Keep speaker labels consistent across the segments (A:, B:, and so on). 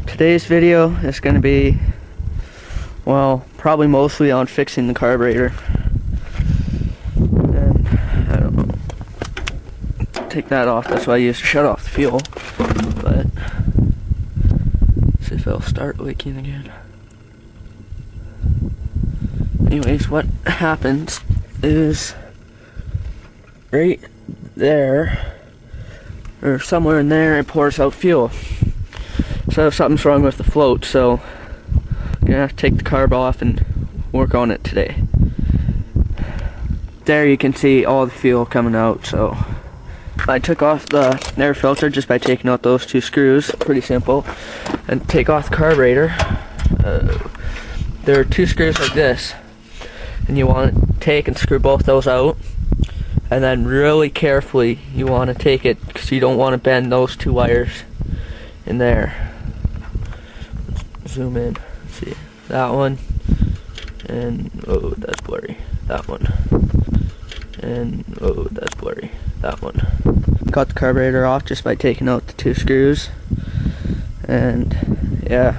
A: Today's video is going to be, well, probably mostly on fixing the carburetor. And I don't know, take that off. That's why I used to shut off the fuel. But see if it'll start leaking again. Anyways, what happens is right there, or somewhere in there, it pours out fuel. So something's wrong with the float, so I'm gonna have to take the carb off and work on it today. There you can see all the fuel coming out. So I took off the air filter just by taking out those two screws, pretty simple, and take off the carburetor. There are two screws like this, and you want to take and screw both those out, and then really carefully you want to take it, because you don't want to bend those two wires in there. Zoom in, see that one, and oh, that's blurry, that one, and oh, that's blurry, that one. Got the carburetor off just by taking out the two screws, and yeah,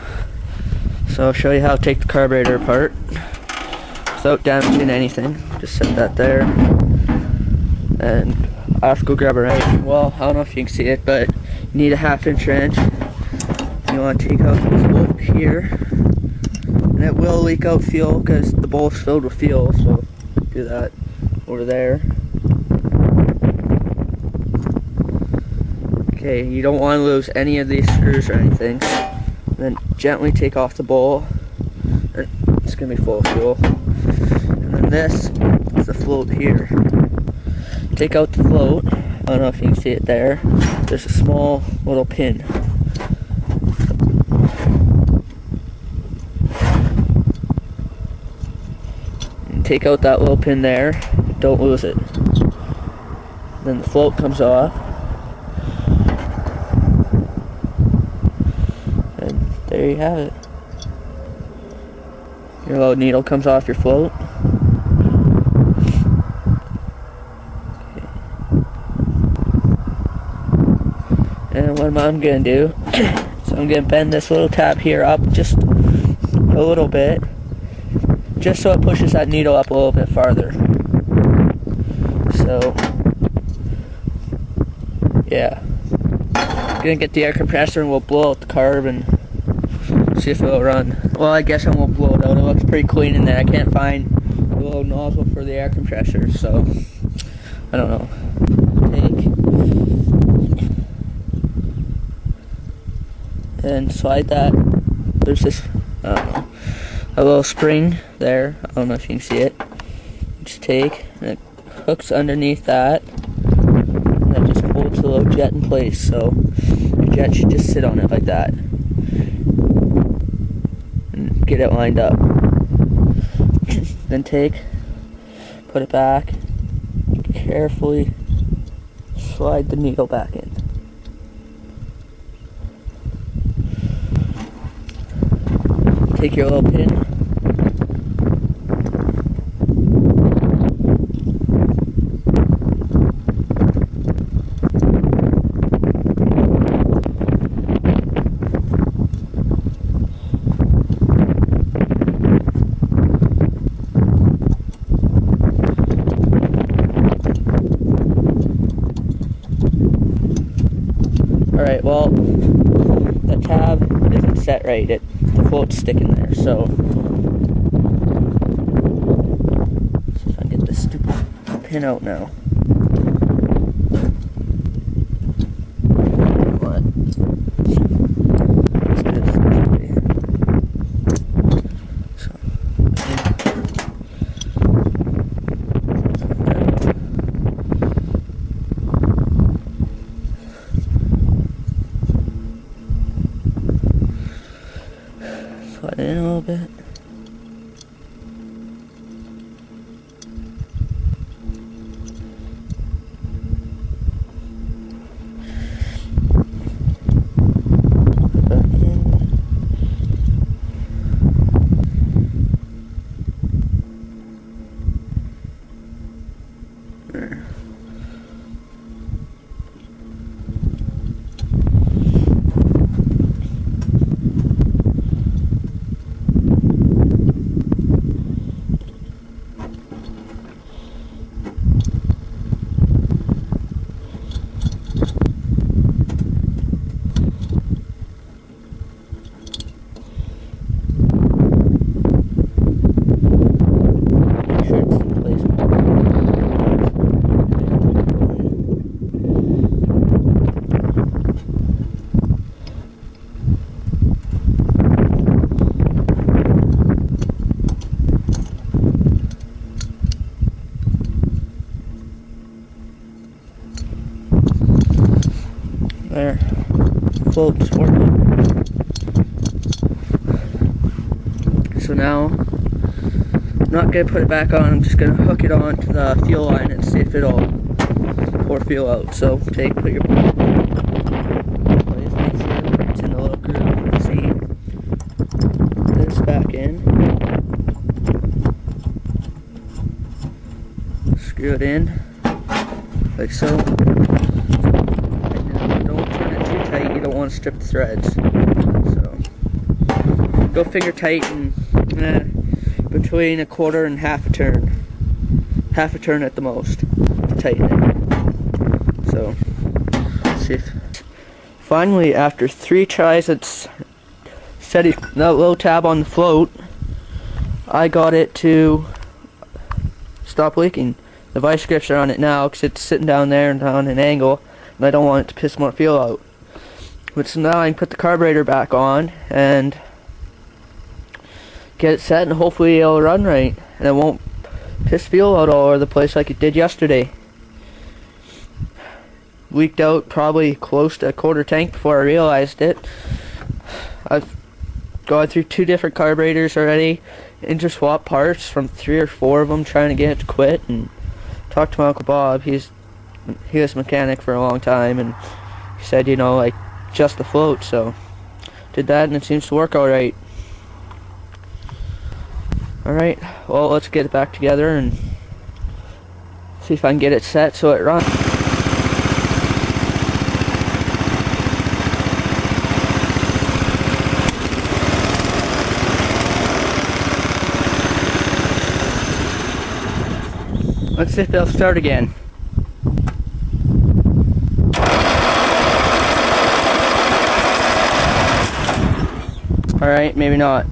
A: so I'll show you how to take the carburetor apart without damaging anything. Just set that there, and I have to go grab a wrench. Well, I don't know if you can see it, but you need a 1/2-inch wrench. You want to take out this bolt here, and it will leak out fuel because the bolt's filled with fuel, so do that over there. Okay, you don't want to lose any of these screws or anything. And then gently take off the bolt. It's going to be full of fuel. And then this is the float here. Take out the float. I don't know if you can see it there. There's a small little pin. Take out that little pin there, don't lose it. Then the float comes off, and there you have it. Your little needle comes off your float. Okay. And what I'm gonna do, so I'm gonna bend this little tab here up just a little bit, just so it pushes that needle up a little bit farther. So, yeah. I'm gonna get the air compressor and we'll blow out the carb and see if it'll run. Well, I guess I won't blow it out. It looks pretty clean in there. I can't find the little nozzle for the air compressor, so I don't know. Take and slide that. There's this, I don't know, a little spring there. I don't know if you can see it. Just take, and it hooks underneath that, and that just holds the little jet in place. So your jet should just sit on it like that, and get it lined up. Then take, put it back, carefully slide the needle back in. Take your little pin, alright, well, the tab isn't set right. The float's sticking there, so see if I can get this stupid pin out now. What? So, slide it in a little bit. float's working. So now, I'm not going to put it back on, I'm just going to hook it onto the fuel line and see if it'll pour fuel out. So put your place, make sure it's in the little groove. See this back in. Screw it in, like so. And don't turn it too tight, you don't want to strip the threads. So, go finger tighten between a quarter and half a turn. Half a turn at the most to tighten it. So, let's see if. Finally, after 3 tries at setting that little tab on the float, I got it to stop leaking. The vice grips are on it now because it's sitting down there and on an angle, and I don't want it to piss more fuel out. But so now I can put the carburetor back on and get it set, and hopefully it'll run right and it won't piss fuel out all over the place like it did yesterday. Leaked out probably close to a quarter tank before I realized it. I've gone through 2 different carburetors already, interswap parts from 3 or 4 of them trying to get it to quit, and talked to my Uncle Bob. He was a mechanic for a long time, and he said, you know, like, just the float. So did that, and it seems to work alright. Alright, well, let's get it back together and see if I can get it set so it runs. Let's see if they'll start again. Alright, maybe not.